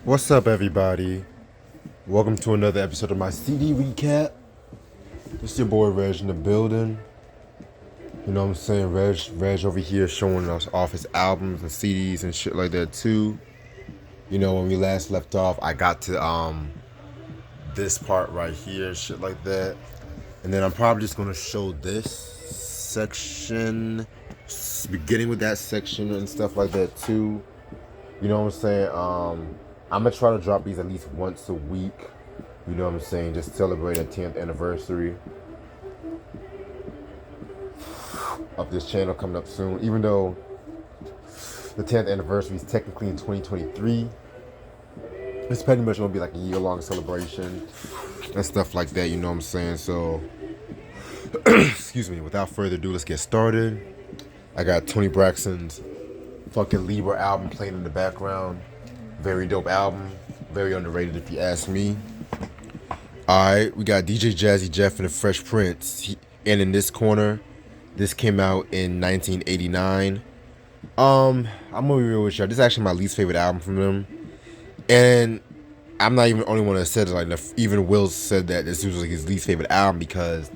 What's up, everybody? Welcome to another episode of my CD recap. It's your boy Reg in the building. You know what I'm saying? Reg over here showing us off his albums and CDs and shit like that too. You know, when we last left off, I got to this part right here, shit like that. And then I'm probably just gonna show this section, beginning with that section and stuff like that too. You know what I'm saying? I'm gonna try to drop these at least once a week. You know what I'm saying? Just celebrate a 10th anniversary of this channel coming up soon. Even though the 10th anniversary is technically in 2023, it's pretty much gonna be like a year-long celebration and stuff like that. You know what I'm saying? So, excuse me. Without further ado, let's get started. I got Tony Braxton's fucking Libra album playing in the background. Very dope album. Very underrated if you ask me. Alright, we got DJ Jazzy Jeff and the Fresh Prince. And in this corner, this came out in 1989. I'm gonna be real with y'all. This is actually my least favorite album from them. And I'm not even the only one that said it. Like, even Will said that this was like his least favorite album because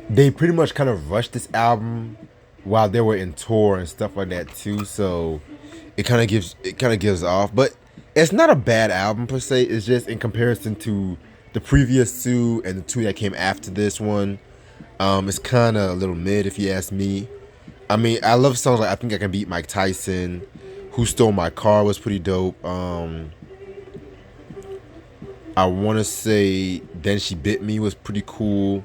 they pretty much kind of rushed this album while they were in tour and stuff like that too. So it kind of gives off, but it's not a bad album per se. It's just in comparison to the previous two and the two that came after this one, it's kind of a little mid if you ask me. I mean, I love songs like I Think I Can Beat Mike Tyson. Who Stole My Car was pretty dope. I want to say Then She Bit Me was pretty cool.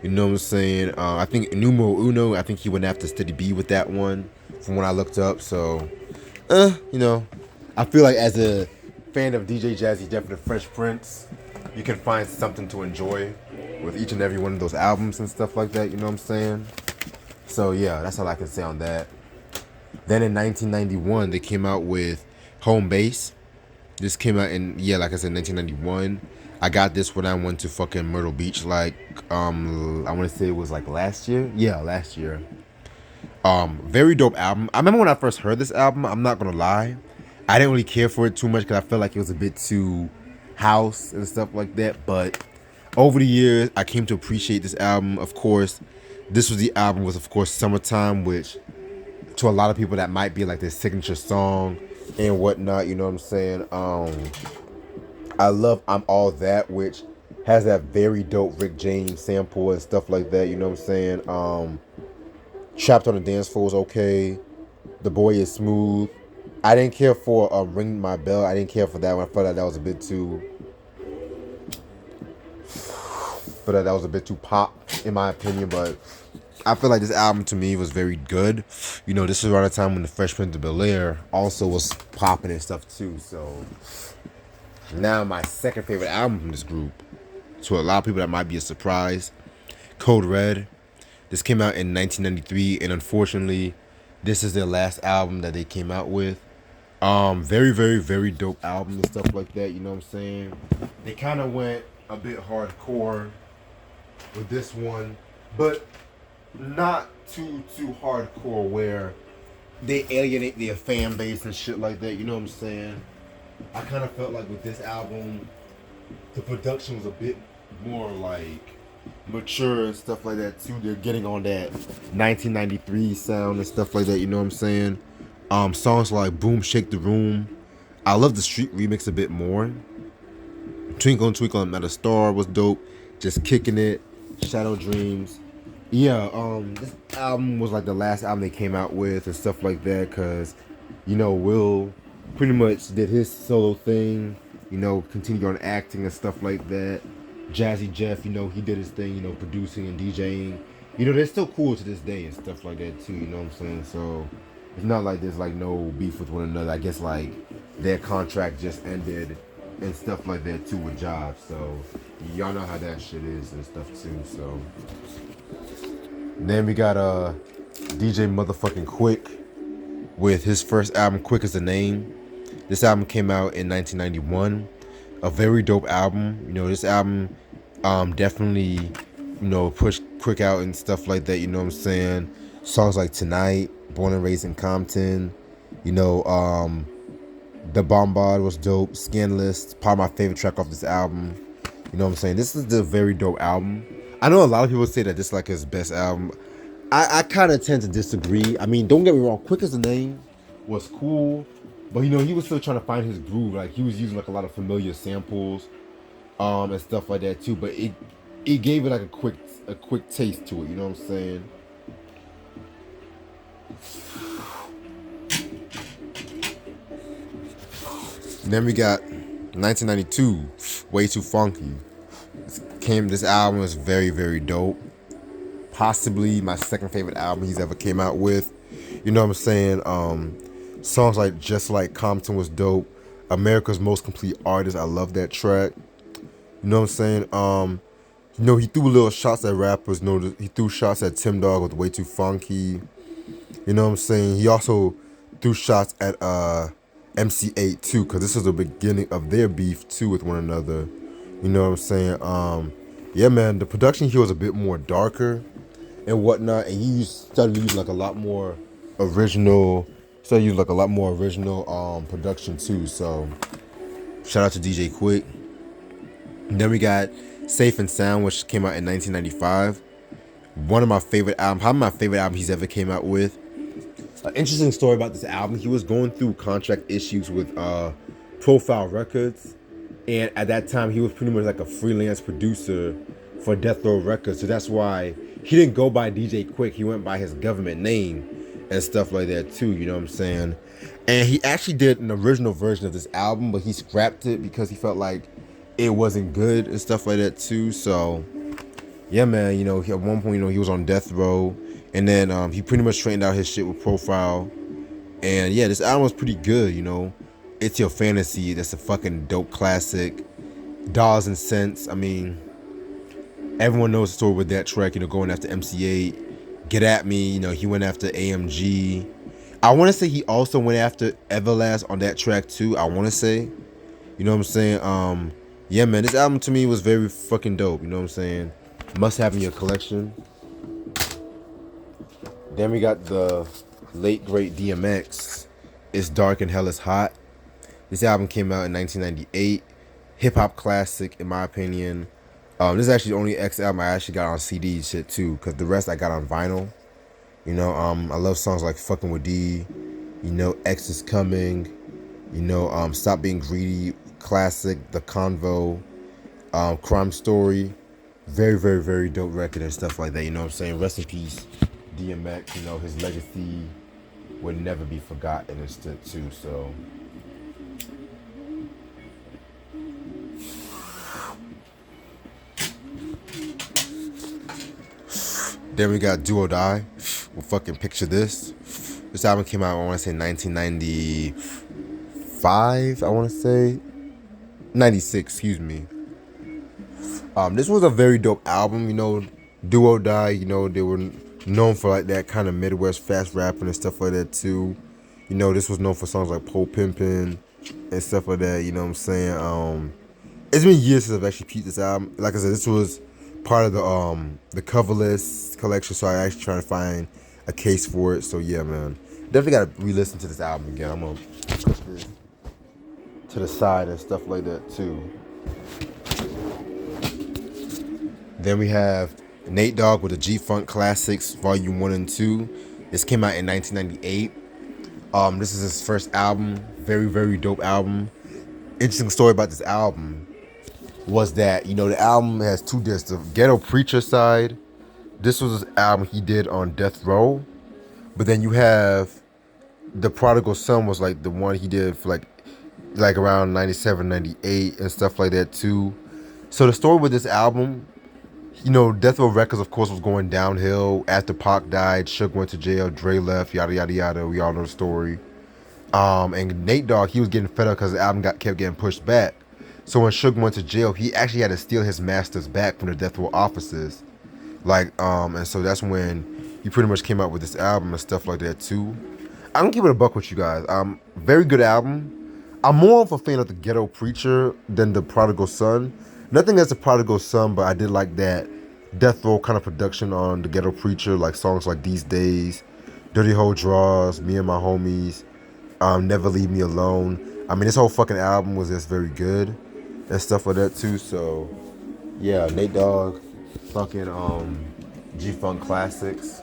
You know what I'm saying? I think Numero Uno, I think he went after Steady B with that one from when I looked up. So, you know, I feel like as a fan of DJ Jazzy Jeff and the Fresh Prince, you can find something to enjoy with each and every one of those albums and stuff like that. You know what I'm saying? So, yeah, that's all I can say on that. Then in 1991, they came out with Home Base. This came out in, yeah, like I said, 1991. I got this when I went to fucking Myrtle Beach, like, I want to say it was like last year. Yeah, last year. Very dope album. I remember when I first heard this album, I'm not gonna lie, I didn't really care for it too much because I felt like it was a bit too house and stuff like that. But over the years, I came to appreciate this album. Of course, this was the album with, of course, Summertime, which to a lot of people that might be like their signature song and whatnot. You know what I'm saying? I love I'm All That, which has that very dope Rick James sample and stuff like that. You know what I'm saying? Trapped on the Dance Floor is okay. The Boy Is Smooth. I didn't care for Ring My Bell. I didn't care for that one. I felt like that was a bit too. That was a bit too pop, in my opinion. But I feel like this album to me was very good. You know, this was around the time when the Fresh Prince of Bel-Air also was popping and stuff too. So now my second favorite album from this group, to a lot of people that might be a surprise, Code Red. This came out in 1993, and unfortunately, this is their last album that they came out with. Very, very, very dope album and stuff like that. You know what I'm saying? They kind of went a bit hardcore with this one, but not too hardcore where they alienate their fan base and shit like that. You know what I'm saying? I kind of felt like with this album, the production was a bit more like mature and stuff like that too. They're getting on that 1993 sound and stuff like that. You know what I'm saying? Songs like Boom Shake the Room. I love the street remix a bit more. Twinkle Twinkle and Metal Star was dope. Just Kicking It. Shadow Dreams. Yeah, this album was like the last album they came out with and stuff like that, because, you know, Will pretty much did his solo thing, you know, continued on acting and stuff like that. Jazzy Jeff, you know, he did his thing, you know, producing and DJing. You know, they're still cool to this day and stuff like that too, you know what I'm saying? So it's not like there's like no beef with one another. I guess like their contract just ended and stuff like that too with jobs. So y'all know how that shit is and stuff too. So then we got DJ motherfucking Quick with his first album, Quick As the Name. This album came out in 1991. A very dope album. You know, this album definitely, you know, pushed Quick out and stuff like that. You know what I'm saying? Songs like Tonight, Born and Raised in Compton, you know, The Bombard was dope. Scanless, probably my favorite track off this album. You know what I'm saying? This is the very dope album. I know a lot of people say that this is like his best album. I kind of tend to disagree. I mean, don't get me wrong. Quick as a Name was cool, but you know he was still trying to find his groove. Like he was using like a lot of familiar samples, and stuff like that too. But it gave it like a quick taste to it. You know what I'm saying? And then we got 1992, Way Too Funky. This album is very, very dope. Possibly my second favorite album he's ever came out with. You know what I'm saying? Songs like Just Like Compton was dope. America's Most Complete Artist, I love that track. You know what I'm saying? You know, he threw little shots at rappers. You know, he threw shots at Tim Dog with Way Too Funky. You know what I'm saying? He also threw shots at MC8 too, because this is the beginning of their beef too with one another. You know what I'm saying? Yeah, man, the production here was a bit more darker and whatnot, and he started using like a lot more original. Started using like a lot more original production too. So shout out to DJ Quick. And then we got Safe and Sound, which came out in 1995. One of my favorite albums, probably my favorite album he's ever came out with. An interesting story about this album: he was going through contract issues with Profile Records, and at that time he was pretty much like a freelance producer for Death Row Records. So that's why he didn't go by DJ Quick. He went by his government name and stuff like that too. You know what I'm saying? And he actually did an original version of this album, but he scrapped it because he felt like it wasn't good and stuff like that too. So yeah, man, you know, at one point, you know, he was on death row, and then he pretty much straightened out his shit with Profile. And yeah, this album was pretty good, you know. It's Your Fantasy, that's a fucking dope classic. Dollars and Cents, I mean, everyone knows the story with that track, you know, going after MC8. Get At Me, you know, he went after AMG. I want to say he also went after Everlast on that track too, I want to say. You know what I'm saying? Yeah, man, this album to me was very fucking dope, you know what I'm saying? Must have in your collection. Then we got the late great DMX. It's Dark and Hell is Hot. This album came out in 1998. Hip hop classic, in my opinion. This is actually the only X album I actually got on CD shit too, because the rest I got on vinyl. You know, I love songs like Fucking With D. You know, X is Coming. You know, Stop Being Greedy. Classic. The Convo. Crime Story. Very, very, very dope record and stuff like that. You know what I'm saying? Rest in peace, DMX. You know, his legacy would never be forgotten and stuff too. So then we got Do or Die. Well, fucking picture this. This album came out, I want to say 1995. I want to say 96. Excuse me. This was a very dope album. You know, Do or Die. You know, they were known for like that kind of Midwest fast rapping and stuff like that too. You know, this was known for songs like Pole Pimpin' and stuff like that. You know what I'm saying? It's been years since I've actually peeped this album. Like I said, this was part of the Coverless collection, so I actually trying to find a case for it. So yeah, man, definitely gotta re-listen to this album again. I'm gonna put this to the side and stuff like that too. Then we have Nate Dogg with the G-Funk Classics Volume 1 and 2. This came out in 1998. This is his first album. Very, very dope album. Interesting story about this album was that, you know, the album has two discs. The Ghetto Preacher side, this was his album he did on Death Row. But then you have The Prodigal Son was like the one he did for like around 97, 98 and stuff like that too. So the story with this album, you know, Death Row Records, of course, was going downhill. After Pac died, Suge went to jail, Dre left, yada, yada, yada. We all know the story. And Nate Dogg, he was getting fed up because the album kept getting pushed back. So when Suge went to jail, he actually had to steal his masters back from the Death Row offices. And so that's when he pretty much came out with this album and stuff like that too. I'm gonna keep it a buck with you guys. Very good album. I'm more of a fan of the Ghetto Preacher than the Prodigal Son. Nothing against the Prodigal Son, but I did like that Death Row kind of production on the Ghetto Preacher, like songs like These Days, Dirty Hole Draws, Me and My Homies, Never Leave Me Alone. I mean, this whole fucking album was just very good and stuff like that too. So yeah, Nate Dogg, fucking G-Funk Classics.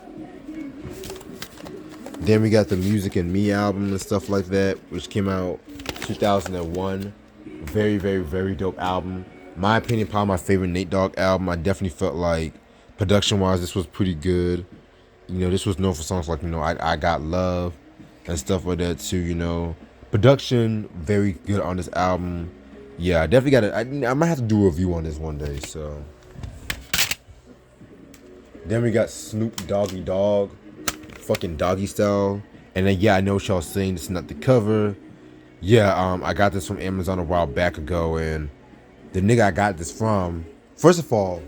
Then we got the Music and Me album and stuff like that, which came out 2001. Very, very, very dope album. My opinion, probably my favorite Nate Dogg album. I definitely felt like production-wise, this was pretty good. You know, this was known for songs like, you know, I Got Love and stuff like that too, you know. Production, very good on this album. Yeah, I definitely I might have to do a review on this one day, so. Then we got Snoop Doggy Dogg, fucking Doggy Style. And then, yeah, I know what y'all saying, this is not the cover. Yeah, I got this from Amazon a while back ago, and the nigga I got this from, first of all,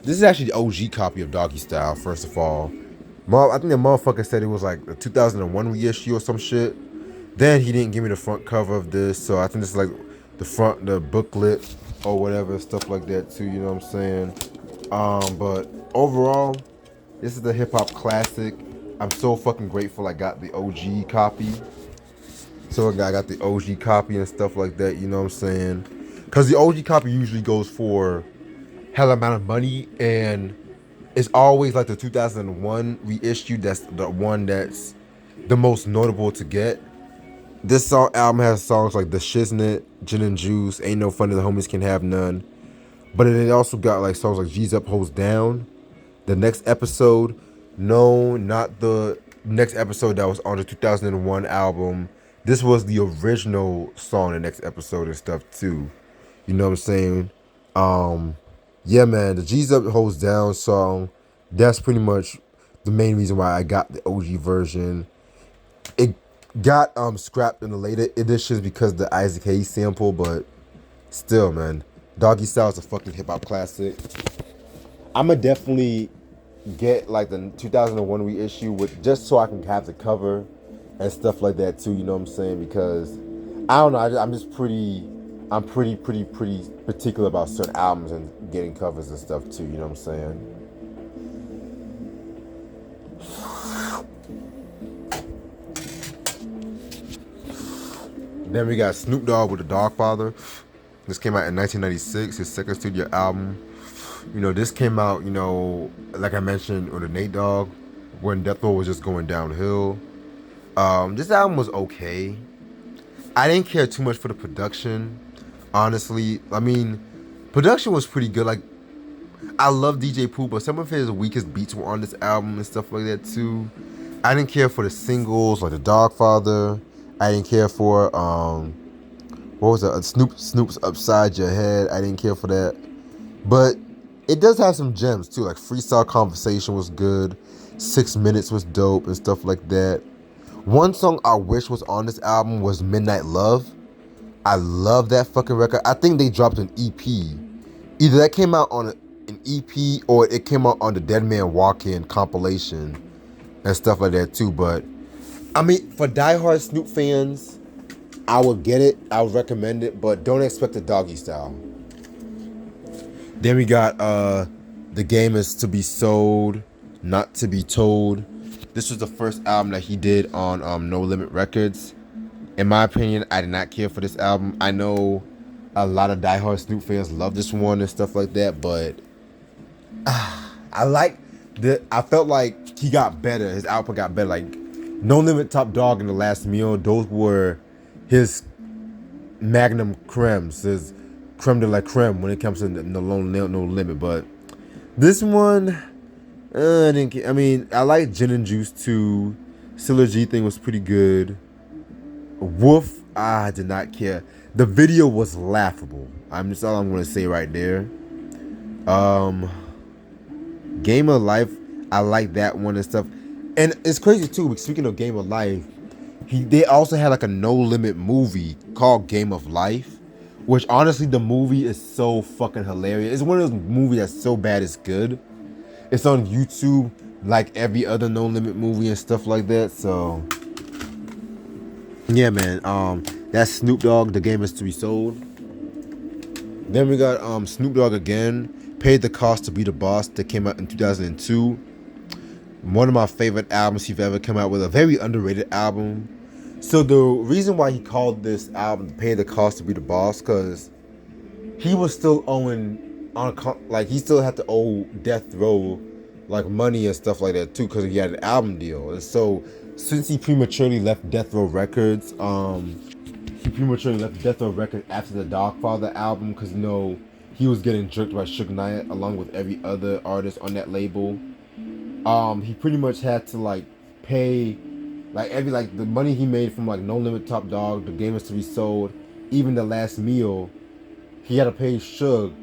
this is actually the OG copy of Doggy Style, first of all. I think the motherfucker said it was like a 2001 reissue or some shit. Then he didn't give me the front cover of this, so I think this is like the booklet or whatever, stuff like that too, you know what I'm saying? But overall, this is the hip hop classic. I'm so fucking grateful I got the OG copy. So I got the OG copy and stuff like that, you know what I'm saying? Because the OG copy usually goes for hell amount of money, and it's always like the 2001 reissue that's the one that's the most notable to get. This album has songs like The Shiznit, Gin and Juice, Ain't No Fun, The Homies Can Have None. But it also got like songs like G's Up, Hoes Down, The Next Episode. No, not the next episode that was on the 2001 album. This was the original song, The Next Episode and stuff too. You know what I'm saying? Yeah, man, the G's Up, Hoes Down song, that's pretty much the main reason why I got the OG version. It got scrapped in the later editions because of the Isaac Hayes sample, but still, man, Doggy Style is a fucking hip hop classic. I'ma definitely get like the 2001 reissue with just so I can have the cover and stuff like that too. You know what I'm saying? Because I don't know, I'm pretty particular about certain albums and getting covers and stuff too. You know what I'm saying? Then we got Snoop Dogg with The Dogfather. This came out in 1996, his second studio album. You know, this came out, you know, like I mentioned, with the Nate Dogg, when Death Row was just going downhill. This album was okay. I didn't care too much for the production, honestly. I mean, production was pretty good. Like, I love DJ Pooh, but some of his weakest beats were on this album and stuff like that too. I didn't care for the singles like The Dogfather. I didn't care for what was it? Snoop's Upside Your Head. I didn't care for that. But it does have some gems too. Like Freestyle Conversation was good. 6 Minutes was dope and stuff like that. One song I wish was on this album was Midnight Love. I love that fucking record. I think they dropped an EP. Either that came out on an EP or it came out on the Dead Man Walk-In compilation and stuff like that too. But I mean, for diehard Snoop fans, I would get it. I would recommend it, but don't expect the Doggy Style. Then we got The Game Is To Be Sold, Not To Be Told. This was the first album that he did on No Limit Records. In my opinion, I did not care for this album. I know a lot of diehard Snoop fans love this one and stuff like that, but I felt like he got better. His output got better. Like No Limit, Top Dog, and The Last Meal, those were his magnum cremes, his creme de la creme when it comes to No Limit. But this one, I didn't care. I mean, I like Gin and Juice too. Silla G thing was pretty good. Wolf, I did not care. The video was laughable. That's all I'm gonna say right there. Game of Life, I like that one and stuff. And it's crazy too, speaking of Game of Life, they also had like a No Limit movie called Game of Life, which honestly the movie is so fucking hilarious. It's one of those movies that's so bad it's good. It's on YouTube like every other No Limit movie and stuff like that. So yeah, man. That's Snoop Dogg, The Game Is To Be Sold. Then we got Snoop Dogg again, Paid the Cost to Be the Boss, that came out in 2002. One of my favorite albums he's ever come out with, a very underrated album. So the reason why he called this album "Pay the Cost to Be the Boss" because he was still owing like he still had to owe Death Row like money and stuff like that too because he had an album deal. And so since he prematurely left Death Row Records, after the Dogfather album because he was getting jerked by Suge Knight along with every other artist on that label. He pretty much had to like pay like the money he made from like No Limit, Top Dog, The Game Is to Be Sold, even The Last Meal. He had to pay Suge,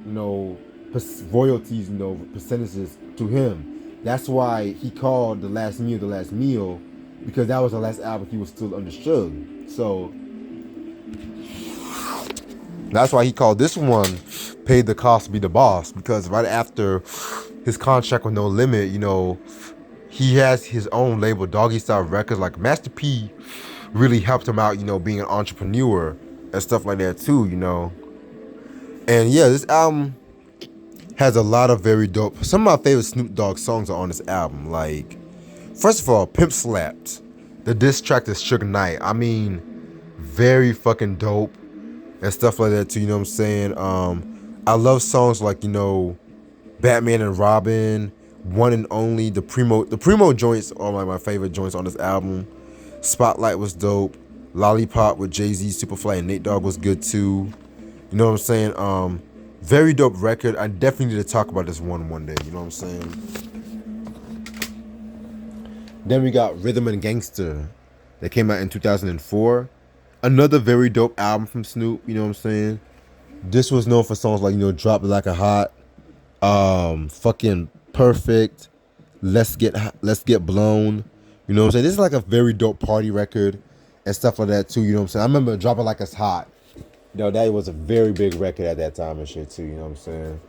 royalties, percentages to him. That's why he called The Last Meal, because that was the last album he was still under Suge. So that's why he called this one "Paid the Cost to Be the Boss," because right after his contract with No Limit, he has his own label, Doggy Style Records. Like Master P really helped him out, being an entrepreneur and stuff like that too, And yeah, this album has a lot of very dope. Some of my favorite Snoop Dogg songs are on this album. Like, first of all, Pimp Slapped. The diss track to Suge Knight. I mean, very fucking dope and stuff like that too. You know what I'm saying? I love songs like Batman and Robin, One and Only. The Primo joints are like my favorite joints on this album. Spotlight was dope. Lollipop with Jay-Z, Superfly, and Nate Dogg was good too. You know what I'm saying? Very dope record. I definitely need to talk about this one day. You know what I'm saying? Then we got Rhythm and Gangster that came out in 2004. Another very dope album from Snoop. You know what I'm saying? This was known for songs like Drop It Like a Hot, fucking Perfect, Let's Get Blown. You know what I'm saying? This is like a very dope party record and stuff like that too. You know what I'm saying? I remember Drop It Like It's Hot. That was a very big record at that time and shit too, you know what I'm saying?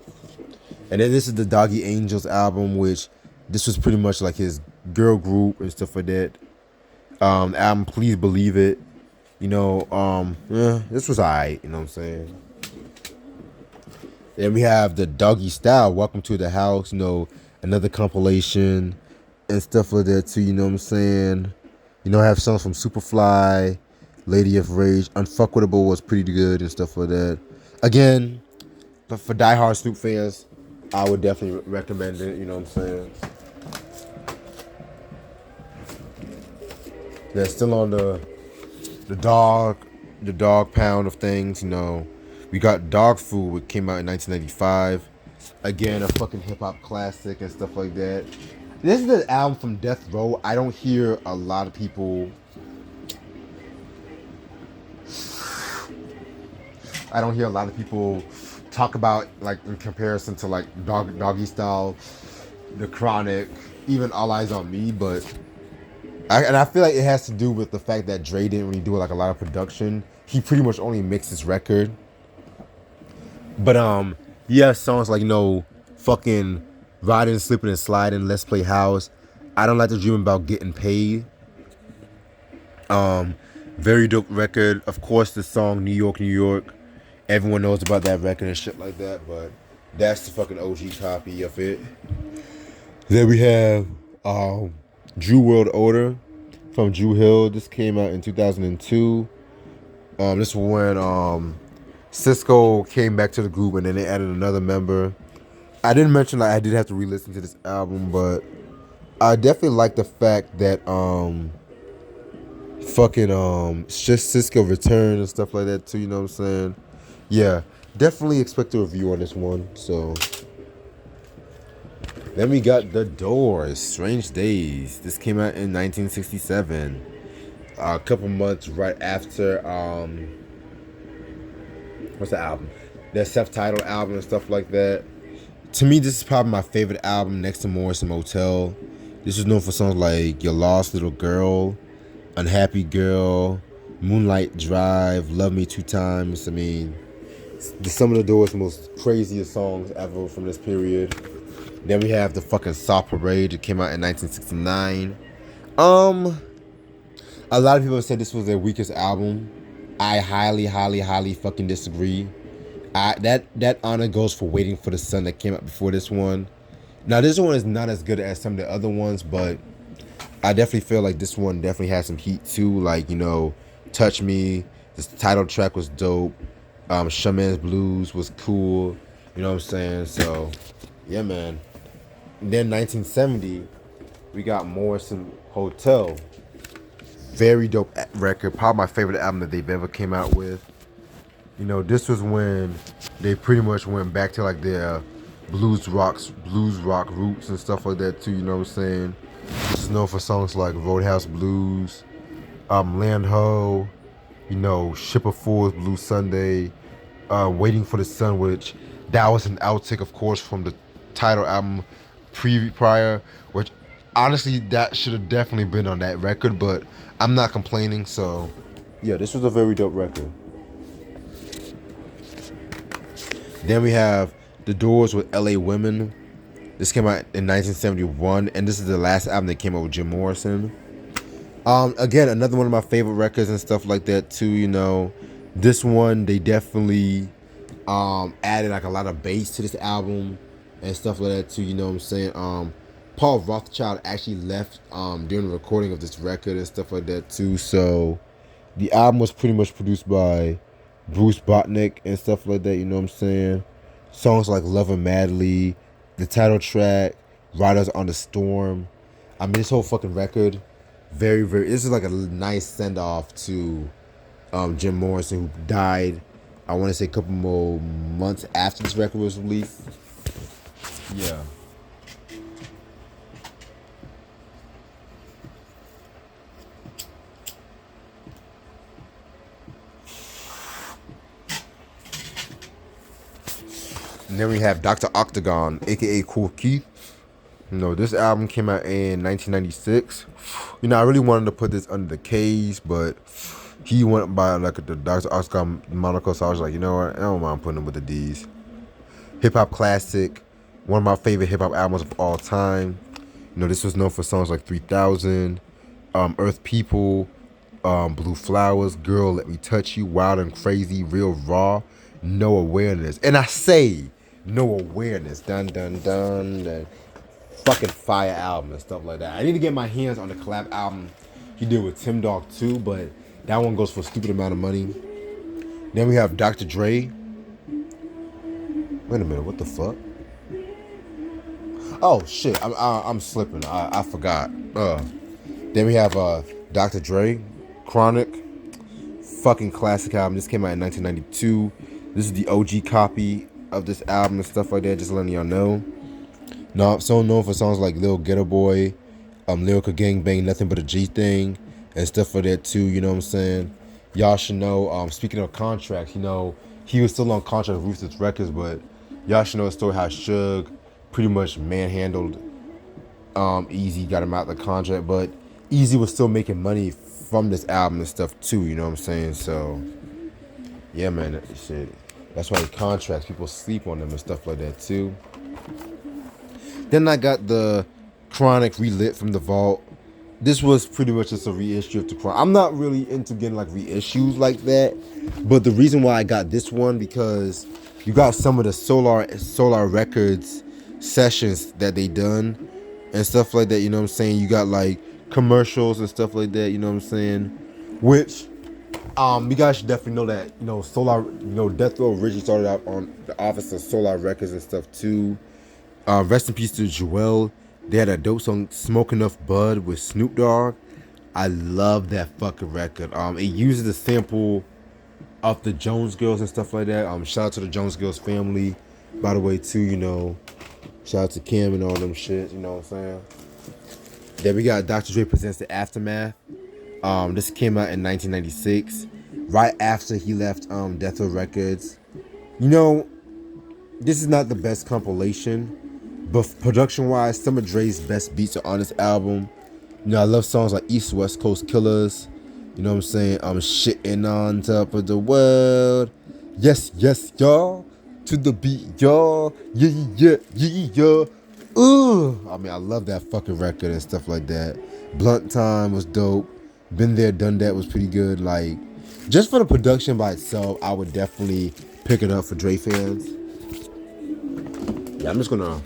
And then this is the Doggy Angels album, which this was pretty much like his girl group and stuff like that. The album Please Believe It. This was alright, you know what I'm saying? Then we have the Doggy Style, Welcome to the House, another compilation and stuff like that too, you know what I'm saying? I have songs from Superfly, Lady of Rage, Unfuckwittable was pretty good and stuff like that. Again, but for diehard Snoop fans, I would definitely recommend it, you know what I'm saying? They're still on the dog pound of things, We got Dog Food, which came out in 1995. Again, a fucking hip hop classic and stuff like that. This is the album from Death Row. I don't hear a lot of people talk about like in comparison to like Doggy Style, The Chronic, even All Eyes on Me, but I feel like it has to do with the fact that Dre didn't really do like a lot of production. He pretty much only mixed his record. But yeah, songs like fucking Riding, Slipping and Sliding, Let's Play House, I Don't Like to Dream About Getting Paid. Very dope record. Of course, the song New York, New York. Everyone knows about that record and shit like that, but that's the fucking OG copy of it. Then we have Drew World Order from Drew Hill. This came out in 2002. This was when Cisco came back to the group and then they added another member. I didn't mention I did have to re-listen to this album, but I definitely like the fact that just Cisco returned and stuff like that too, you know what I'm saying? Yeah, definitely expect a review on this one. So then we got The Doors, Strange Days. This came out in 1967. A couple months right after what's the album? Their self-titled album and stuff like that. To me, this is probably my favorite album next to Morrison Motel. This is known for songs like Your Lost Little Girl, Unhappy Girl, Moonlight Drive, Love Me Two Times. I mean, some of the Doors' most craziest songs ever from this period. Then we have the fucking Soft Parade. It came out in 1969. A lot of people said this was their weakest album. I highly, highly, highly fucking disagree. That honor goes for Waiting for the Sun that came out before this one. Now this one is not as good as some of the other ones, but I definitely feel like this one definitely had some heat too. Like, you know, Touch Me, this title track was dope. Shaman's Blues was cool. You know what I'm saying? So, yeah, man. And then 1970, we got Morrison Hotel. Very dope record. Probably my favorite album that they've ever came out with. You know, this was when they pretty much went back to like their blues rock roots and stuff like that too. You know what I'm saying? This is known for songs like Roadhouse Blues, Land Ho, you know, Ship of Fools, Blue Sunday, Waiting for the Sun, which that was an outtake, of course, from the title album prior, which honestly that should have definitely been on that record, but I'm not complaining. So yeah, this was a very dope record. Then we have The Doors with L.A. Women. This came out in 1971, and this is the last album that came out with Jim Morrison. Again, another one of my favorite records and stuff like that too. You know, this one they definitely added like a lot of bass to this album and stuff like that too. You know what I'm saying? Paul Rothchild actually left during the recording of this record and stuff like that too. So the album was pretty much produced by Bruce Botnick and stuff like that. You know what I'm saying? Songs like Lovin' Madly, the title track, Riders on the Storm. I mean, this whole fucking record, very, very. This is like a nice send off to Jim Morrison, who died, I want to say a couple more months after this record was released. Yeah. And then we have Dr. Octagon, aka Kool Keith. You know, this album came out in 1996. You know, I really wanted to put this under the K's, but he went by like the Dr. Octagon moniker, so I was like, you know what? I don't mind putting him with the D's. Hip hop classic, one of my favorite hip hop albums of all time. You know, this was known for songs like 3000, Earth People, Blue Flowers, Girl, Let Me Touch You, Wild and Crazy, Real Raw, No Awareness. And I say, No Awareness. Dun, dun, dun, dun. Fucking fire album and stuff like that. I need to get my hands on the collab album he did with Tim Dog too, but that one goes for a stupid amount of money. Then we have Dr. Dre. Wait a minute, what the fuck? Oh shit, I'm slipping. I forgot. Then we have Dr. Dre, Chronic, fucking classic album. This came out in 1992. This is the OG copy of this album and stuff like that. Just letting y'all know. No, so known for songs like Lil Ghetto Boy, Lyrical Gangbang, Nothing But a G Thing, and stuff like that too. You know what I'm saying? Y'all should know. Speaking of contracts, you know he was still on contract with Ruthless Records, but y'all should know the story how Suge pretty much manhandled Easy, got him out of the contract, but Easy was still making money from this album and stuff too. You know what I'm saying? So yeah, man, that shit. That's why the contracts, people sleep on them and stuff like that too. Then I got the Chronic Relit from the Vault. This was pretty much just a reissue of the Chronic. I'm not really into getting like reissues like that, but the reason why I got this one because you got some of the Solar Records sessions that they done and stuff like that. You know what I'm saying? You got like commercials and stuff like that. You know what I'm saying? Which you guys should definitely know that Death Row originally started out on the office of Solar Records and stuff too. Rest in peace to Joel. They had a dope song, Smoke Enough Bud, with Snoop Dogg. I love that fucking record. It uses the sample of the Jones Girls and stuff like that. Shout out to the Jones Girls family, by the way, too. You know, shout out to Kim and all them shit. You know what I'm saying? Then we got Dr. Dre Presents the Aftermath. This came out in 1996, right after he left Death Row Records. You know, this is not the best compilation. But production-wise, some of Dre's best beats are on this album. You know, I love songs like East West Coast Killers. You know what I'm saying? I'm shitting on top of the world. Yes, yes, y'all. To the beat, y'all. Yeah, yeah, yeah, yeah. Ooh. I mean, I love that fucking record and stuff like that. Blunt Time was dope. Been There, Done That was pretty good. Like, just for the production by itself, I would definitely pick it up for Dre fans. Yeah, I'm just gonna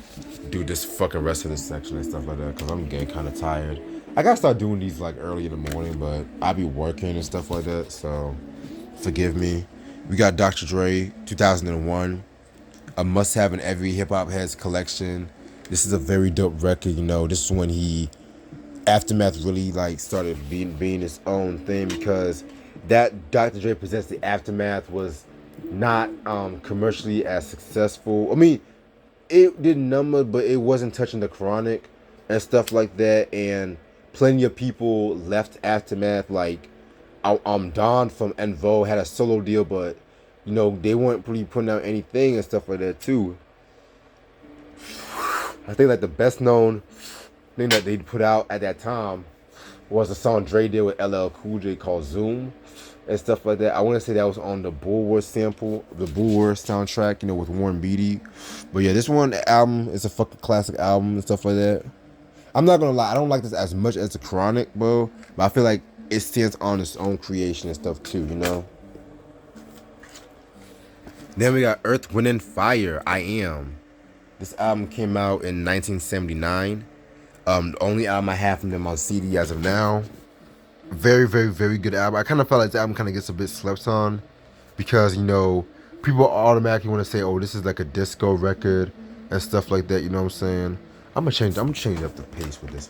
do this fucking rest of this section and stuff like that because I'm getting kind of tired. I gotta start doing these like early in the morning, but I be working and stuff like that, so forgive me. We got Dr. Dre, 2001, a must-have in every hip hop head's collection. This is a very dope record. This is when Aftermath really like started being its own thing, because that Dr. Dre Presents the Aftermath was not commercially as successful. I mean, it did numbers, but it wasn't touching the Chronic and stuff like that. And plenty of people left Aftermath. Like Don from En Vogue had a solo deal, but they weren't really putting out anything and stuff like that too. I think like the best known thing that they put out at that time was a song Dre did with LL Cool J called Zoom and stuff like that. I want to say that was on the Bulworth sample, the Bulworth soundtrack, with Warren Beatty. But yeah, this one album is a fucking classic album and stuff like that. I'm not gonna lie, I don't like this as much as the Chronic, bro, but I feel like it stands on its own creation and stuff too, Then we got Earth, Wind, and Fire, I Am. This album came out in 1979. The only album I have from them on CD as of now. Very, very, very good album. I kind of felt like the album kind of gets a bit slept on because, people automatically want to say, oh, this is like a disco record and stuff like that, you know what I'm saying? I'm gonna change up the pace with this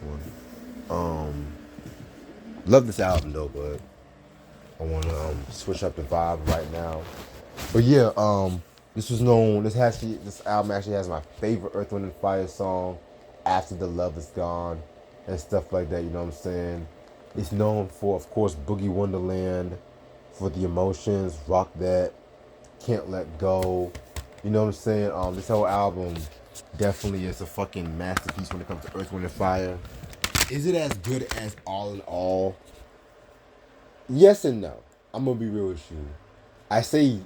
one. Love this album though, but I wanna switch up the vibe right now. But yeah, this album actually has my favorite Earth, Wind, and Fire song, After the Love Is Gone, and stuff like that, you know what I'm saying? It's known for, of course, Boogie Wonderland, for the emotions, Rock That, Can't Let Go, you know what I'm saying? This whole album definitely is a fucking masterpiece when it comes to Earth, Wind, and Fire. Is it as good as All in All? Yes and no. I'm gonna be real with you. I say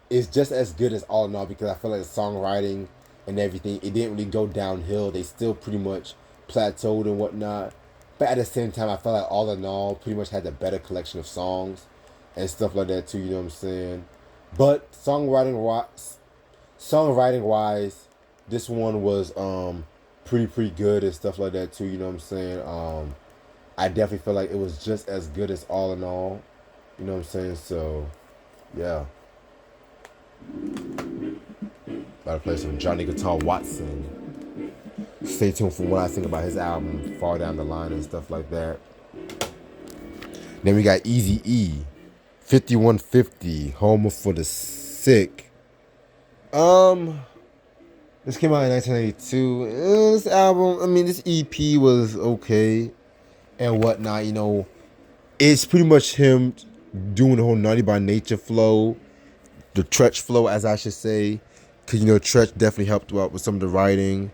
it's just as good as All in All because I feel like the songwriting and everything, it didn't really go downhill. They still pretty much plateaued and whatnot. But at the same time, I felt like All in All pretty much had the better collection of songs and stuff like that too, you know what I'm saying? But songwriting wise, this one was pretty good and stuff like that too, you know what I'm saying? I definitely feel like it was just as good as All in All, you know what I'm saying? So, yeah. About to play some Johnny Guitar Watson. Stay tuned for what I think about his album Far Down the Line and stuff like that. Then we got Eazy-E, 5150, Home for the Sick. This came out in 1992. This album, this EP was okay and whatnot, It's pretty much him doing the whole Naughty by Nature flow, the Tretch flow, as I should say. Because, Tretch definitely helped out with some of the writing.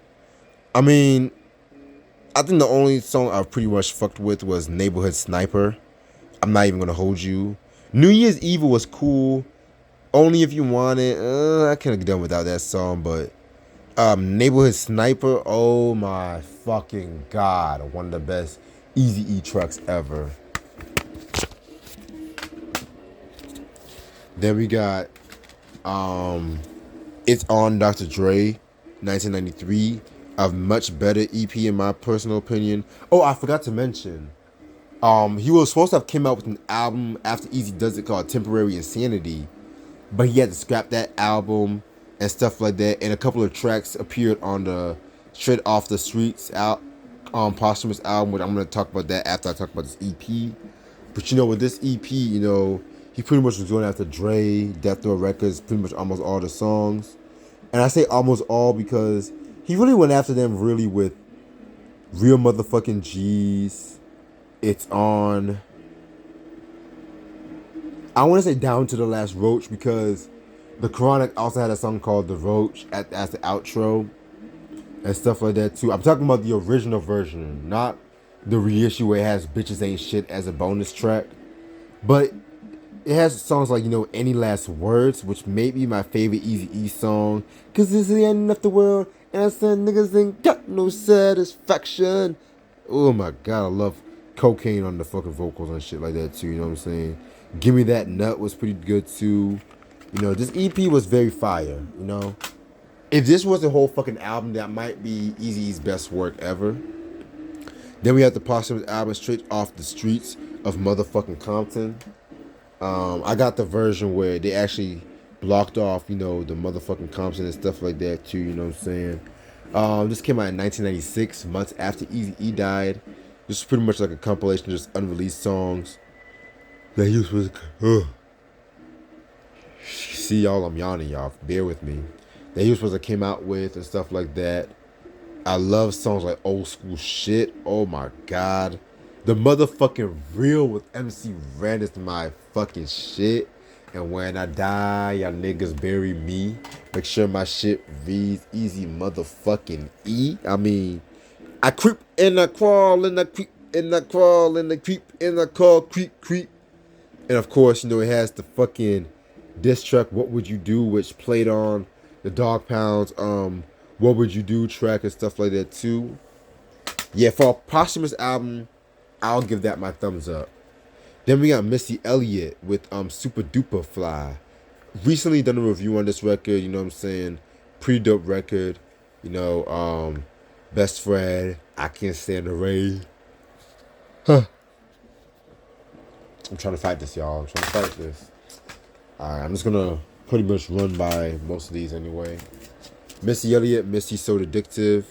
I think the only song I pretty much fucked with was Neighborhood Sniper. I'm not even going to hold you. New Year's Evil was cool. Only If You Want It. I could have done without that song, but Neighborhood Sniper, oh my fucking God. One of the best Eazy-E tracks ever. Then we got It's On Dr. Dre, 1993. A much better EP in my personal opinion. Oh, I forgot to mention. He was supposed to have come out with an album after Eazy Does It called Temporary Insanity. But he had to scrap that album and stuff like that. And a couple of tracks appeared on the Straight Off the Streets posthumous album, which I'm going to talk about that after I talk about this EP. But with this EP, he pretty much was going after Dre, Death Row Records, pretty much almost all the songs. And I say almost all because he really went after them really with Real Motherfucking G's, It's On. I want to say Down to the Last Roach because the Chronic also had a song called The Roach as the outro and stuff like that too. I'm talking about the original version, not the reissue where it has Bitches Ain't Shit as a bonus track. But it has songs like, Any Last Words, which may be my favorite Eazy-E song. Cause this is the end of the world, and I said niggas ain't got no satisfaction. Oh my God, I love Cocaine on the fucking vocals and shit like that too, you know what I'm saying? Give Me That Nut was pretty good too. This EP was very fire, If this was a whole fucking album, that might be Eazy-E's best work ever. Then we have the posthumous album Straight Off the Streets of Motherfucking Compton. I got the version where they actually blocked off, the motherfucking Compton and stuff like that too. You know what I'm saying? This came out in 1996, months after Eazy-E died. This is pretty much like a compilation of just unreleased songs that he was. See y'all, I'm yawning, y'all. Bear with me. That he was supposed to came out with and stuff like that. I love songs like Old School Shit. Oh my god. The motherfucking Real with MC Ren is my fucking shit. And when I die, y'all niggas bury me. Make sure my shit reads easy motherfucking E. I mean, I creep and I crawl and I creep and I crawl and I creep and I crawl, creep. And of course, it has the fucking diss track, What Would You Do, which played on the Dog Pound's What Would You Do track and stuff like that too. Yeah, for a posthumous album, I'll give that my thumbs up. Then we got Missy Elliott with Super Duper Fly. Recently done a review on this record, you know what I'm saying? Pretty dope record. Best Friend, I Can't Stand the Rain. I'm trying to fight this, y'all. I'm trying to fight this. Alright, I'm just gonna pretty much run by most of these anyway. Missy Elliott, Missy So Addictive.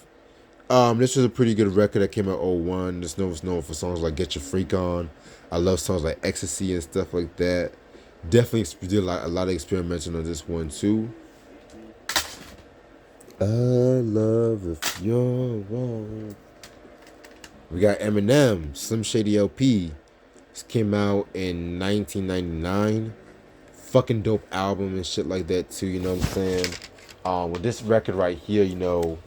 This was a pretty good record that came out 01. This was known for songs like Get Your Freak On. I love songs like Ecstasy and stuff like that. Definitely did a lot of experimenting on this one too. I love if you're wrong. We got Eminem, Slim Shady LP. This came out in 1999. Fucking dope album and shit like that too, you know what I'm saying? With this record right here, you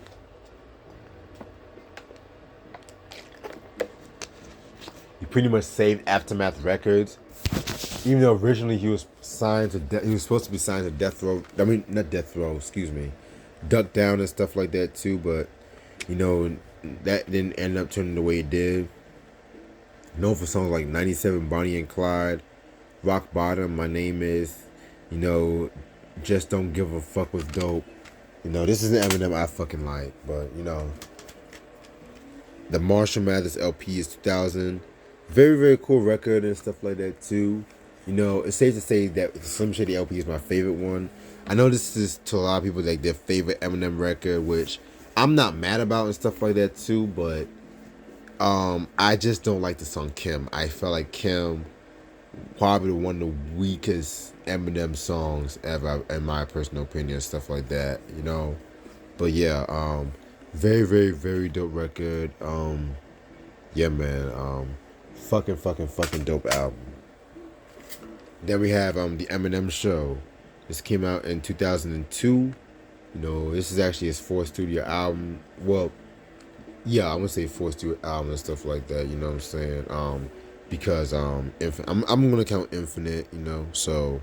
pretty much saved Aftermath Records. Even though originally he was signed to, he was supposed to be signed to Death Row. I mean, not Death Row, excuse me, Duck Down and stuff like that too. But that didn't end up turning the way it did. Known for songs like 97 Bonnie and Clyde, Rock Bottom, My Name Is, Just Don't Give a Fuck with Dope. This is an Eminem I fucking like, but the Marshall Mathers LP is 2000. Very, very cool record and stuff like that too. It's safe to say that the Slim Shady LP is my favorite one. I know this is to a lot of people like their favorite Eminem record, which I'm not mad about and stuff like that too, but I just don't like the song Kim. I felt like Kim probably one of the weakest Eminem songs ever, in my personal opinion, stuff like that, But yeah, very, very, very dope record. Yeah, man. Fucking dope album. Then we have the Eminem Show. This came out in 2002. This is actually his fourth studio album. Well, yeah, I would say fourth studio album and stuff like that. You know what I'm saying? Because I'm gonna count Infinite. So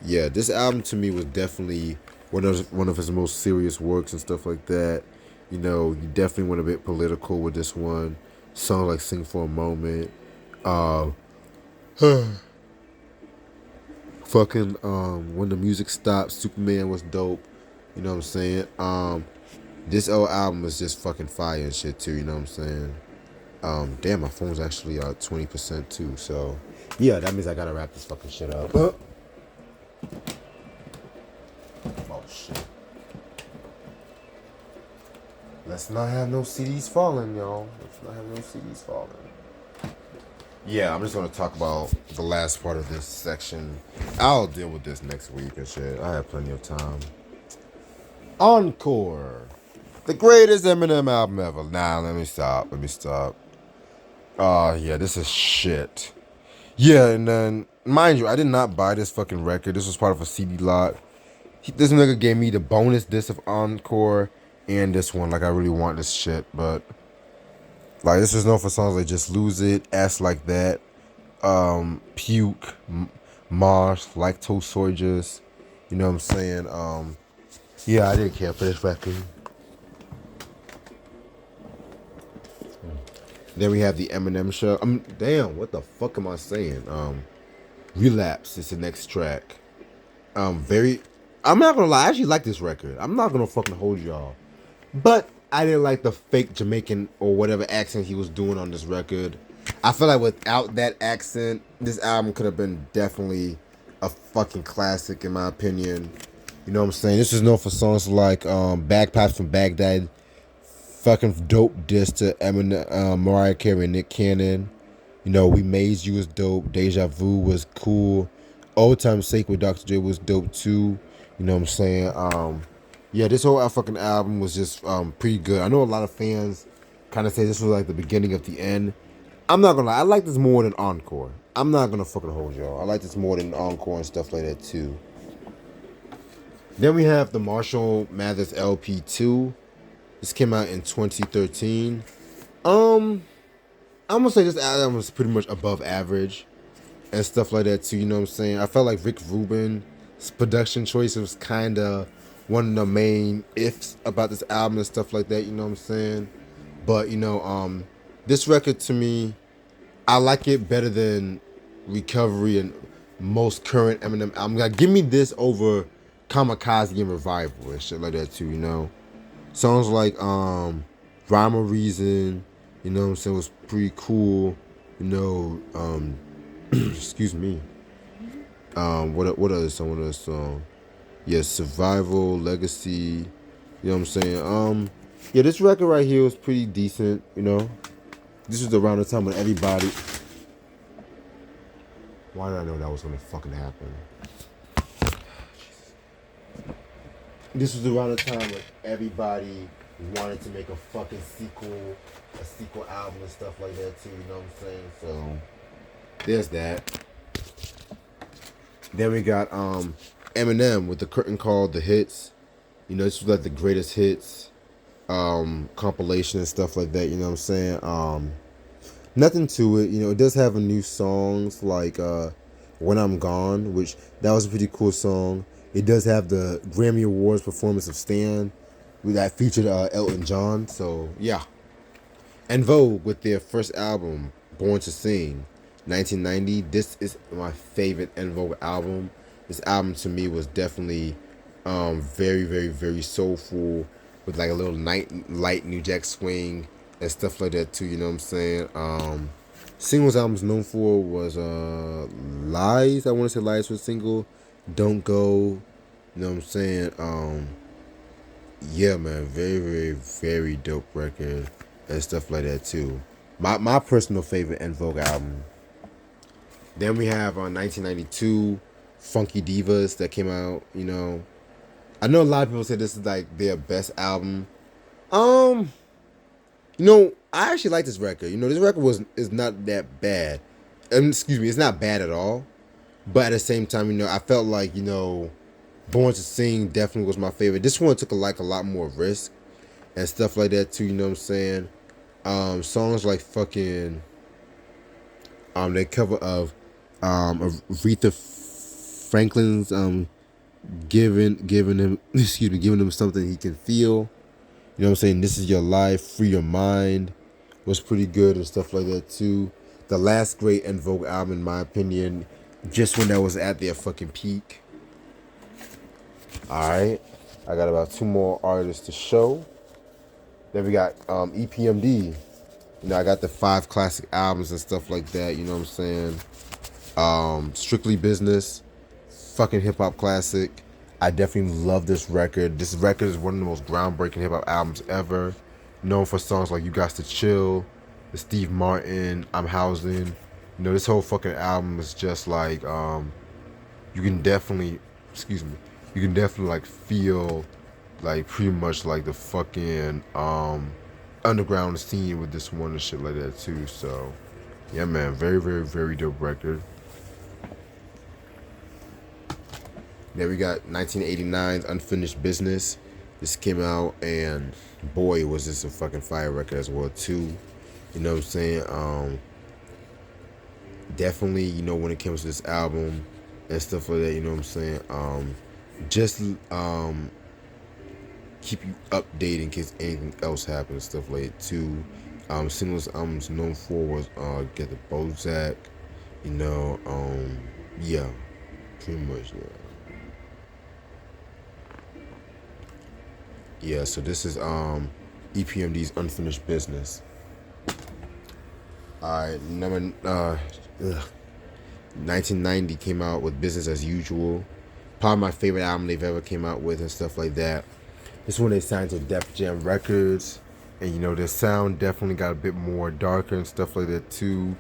yeah, this album to me was definitely one of his most serious works and stuff like that. You definitely went a bit political with this one. Songs like Sing for a Moment. Fucking When the Music Stops, Superman was dope. You know what I'm saying? This old album is just fucking fire and shit too, you know what I'm saying? Damn, my phone's actually 20% too, so yeah, that means I gotta wrap this fucking shit up. Oh shit. Let's not have no CDs falling, y'all. Let's not have no CDs falling. Yeah, I'm just gonna talk about the last part of this section. I'll deal with this next week and shit. I have plenty of time. Encore. The greatest Eminem album ever. Nah, let me stop. Oh, yeah, this is shit. Yeah, and then, mind you, I did not buy this fucking record. This was part of a CD lot. This nigga gave me the bonus disc of Encore and this one. Like, I really want this shit, but like, this is known for songs like Just Lose It, Ass Like That, Puke, Marsh, Like Toe Soldiers. You know what I'm saying? Yeah, I didn't care for this record. Then we have the Eminem Show. Damn, what the fuck am I saying? Relapse is the next track. I'm not gonna lie, I actually like this record. I'm not gonna fucking hold y'all. But I didn't like the fake Jamaican or whatever accent he was doing on this record. I feel like without that accent, this album could have been definitely a fucking classic in my opinion. You know what I'm saying? This is known for songs like Bagpipes from Baghdad, fucking dope diss to Eminem, Mariah Carey, and Nick Cannon. You know, We Made You was dope. Deja Vu was cool. Old Time Sake with Dr. Dre was dope too. You know what I'm saying? Yeah, this whole fucking album was just pretty good. I know a lot of fans kind of say this was like the beginning of the end. I'm not gonna lie, I like this more than Encore. I'm not gonna fucking hold y'all. I like this more than Encore and stuff like that too. Then we have the Marshall Mathers LP2. This came out in 2013. I'm gonna say this album was pretty much above average and stuff like that too. You know what I'm saying? I felt like Rick Rubin's production choice was kind of one of the main ifs about this album and stuff like that. You know what I'm saying? But you know, this record to me, I like it better than Recovery and most current Eminem album. Like, give me this over Kamikaze and Revival and shit like that too. You know, songs like Rhyme or Reason, you know what I'm saying, was pretty cool. You know, excuse me. What other song? What other song? Yeah, Survival, Legacy. You know what I'm saying? Yeah, this record right here was pretty decent. You know, this was around the time when everybody. Why did I know that was gonna fucking happen? This was around the time when everybody wanted to make a fucking sequel album and stuff like that too. You know what I'm saying? So there's that. Then we got Eminem with the curtain call, The Hits. You know, this was like the greatest hits compilation and stuff like that. You know what I'm saying? Nothing to it. You know, it does have a new songs like When I'm Gone, which that was a pretty cool song. It does have the Grammy Awards performance of Stan that featured Elton John. So yeah. En Vogue with their first album, Born to Sing, 1990. This is my favorite En Vogue album. This album to me was definitely very, very, very soulful with like a little light New Jack Swing and stuff like that too. You know what I'm saying? Singles albums known for was Lies. I want to say Lies was single. Don't Go. You know what I'm saying? Yeah, man, very, very, very dope record and stuff like that too. My personal favorite En Vogue album. Then we have on 1992, Funky Divas that came out. You know, I know a lot of people say this is like their best album. You know, I actually like this record. You know, this record is not that bad. Excuse me, it's not bad at all. But at the same time, you know, I felt like, you know, Born to Sing definitely was my favorite. This one took a lot more risk and stuff like that too. You know what I'm saying? Songs like fucking they cover of Aretha Franklin's giving him giving him something he can feel. You know what I'm saying? This Is Your Life, Free Your Mind was pretty good and stuff like that too. The last great En Vogue album, in my opinion, just when that was at their fucking peak. Alright. I got about 2 more artists to show. Then we got EPMD. You know, I got the 5 classic albums and stuff like that, you know what I'm saying? Strictly Business, fucking hip hop classic. I definitely love this record. This record is one of the most groundbreaking hip hop albums ever. Known for songs like You Got to Chill, the Steve Martin, I'm Housing. You know, this whole fucking album is just like, you can definitely like feel like pretty much like the fucking underground scene with this one and shit like that too. So yeah, man, very, very, very dope record. Then we got 1989's Unfinished Business. This came out and boy was this a fucking fire record as well too. You know what I'm saying? Definitely, you know, when it comes to this album and stuff like that, you know what I'm saying? Just keep you updated in case anything else happens, stuff like that too. Singles albums known for was Get the Bozak, you know, yeah, pretty much, yeah. Yeah, so this is EPMD's Unfinished Business. Alright, number 1990 came out with Business as Usual. Probably my favorite album they've ever came out with and stuff like that. This one they signed to Def Jam Records, and you know their sound definitely got a bit more darker and stuff like that too.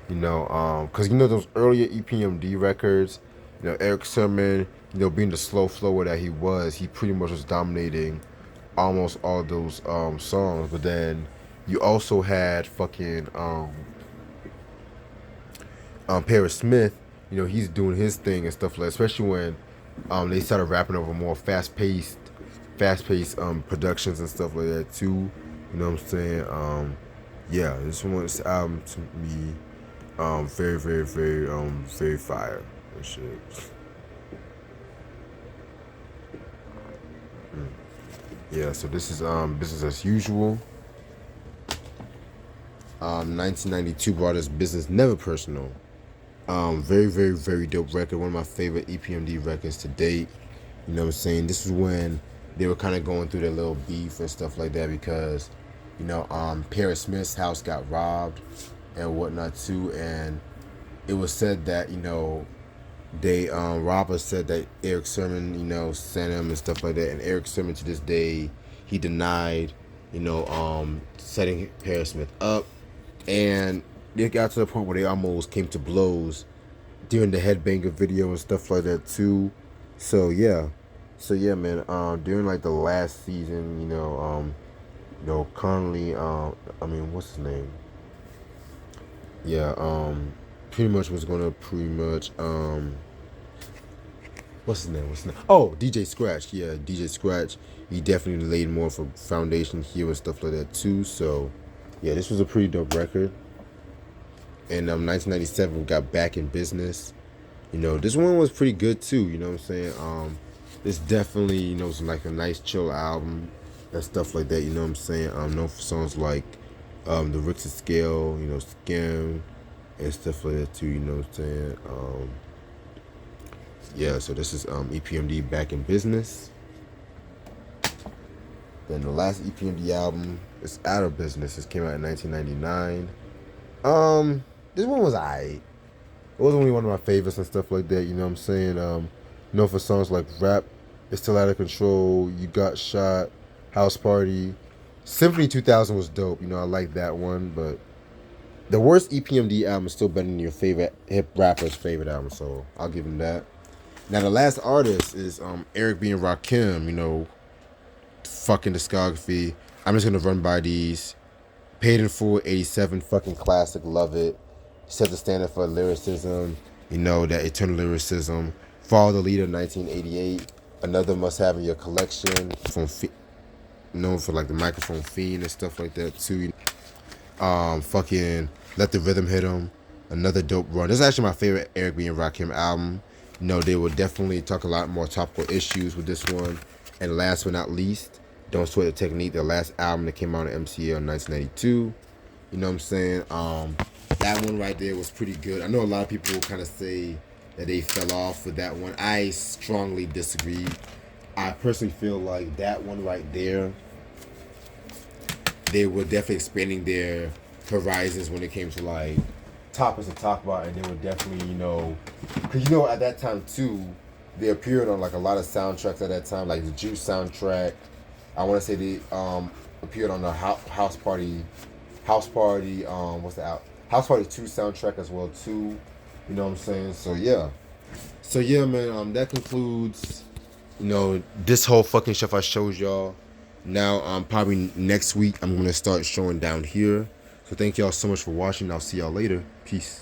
You know, cause you know those earlier EPMD records, you know Eric Sermon, you know being the slow flower that he pretty much was dominating almost all those songs. But then you also had fucking Paris Smith. You know he's doing his thing and stuff like, especially when they started rapping over more fast-paced productions and stuff like that too. You know what I'm saying? Yeah, this album to me, very, very, very, very fire and shit. Yeah, so this is Business as Usual. 1992 brought us Business Never Personal. Very, very, very dope record. One of my favorite EPMD records to date. You know what I'm saying? This was when they were kind of going through their little beef and stuff like that because, you know, Paris Smith's house got robbed and whatnot too, and it was said that, you know, they robbers said that Eric Sermon, you know, sent him and stuff like that, and Eric Sermon to this day he denied, you know, setting Paris Smith up, and it got to the point where they almost came to blows during the Headbanger video and stuff like that too. So yeah, man. During like the last season, you know, Conley, I mean, what's his name? Yeah, pretty much was gonna what's his name? Oh, DJ Scratch. Yeah, DJ Scratch. He definitely laid more of a foundation here and stuff like that too. So, yeah, this was a pretty dope record. And 1997 we got Back in Business. You know, this one was pretty good too. You know what I'm saying? This definitely, you know, was like a nice chill album and stuff like that. You know what I'm saying? Known for songs like the Richter Scale, you know, Skim and stuff like that too. You know what I'm saying? Yeah, so this is EPMD Back in Business. Then the last EPMD album is Out of Business. This came out in 1999. This one was alright. It wasn't really one of my favorites and stuff like that. You know what I'm saying? You know, for songs like Rap, It's Still Out of Control, You Got Shot, House Party. Symphony 2000 was dope. You know, I like that one, but the worst EPMD album is still better than your favorite hip rapper's favorite album, so I'll give him that. Now the last artist is Eric B. and Rakim. You know, fucking discography. I'm just gonna run by these. Paid in Full, 87, fucking classic, love it. Set the standard for lyricism, you know, that eternal lyricism. Follow the Leader, 1988. Another must-have in your collection. Known for like the Microphone Fiend and stuff like that too. Fucking Let the Rhythm Hit 'Em. Another dope run. This is actually my favorite Eric B. and Rakim album. You know, they will definitely talk a lot more topical issues with this one. And last but not least, Don't Sweat the Technique, the last album that came out on MCA in 1992. You know what I'm saying? That one right there was pretty good. I know a lot of people kind of say that they fell off with that one. I strongly disagree. I personally feel like that one right there, they were definitely expanding their horizons when it came to like topics to talk about, and they were definitely, you know, because you know at that time too, they appeared on like a lot of soundtracks at that time, like the Juice soundtrack. I want to say they appeared on the House Party, House Party 2 soundtrack as well too. You know what I'm saying? So yeah, man. That concludes, you know, this whole fucking stuff I showed y'all. Now, probably next week I'm gonna start showing down here. So thank y'all so much for watching. I'll see y'all later. Peace.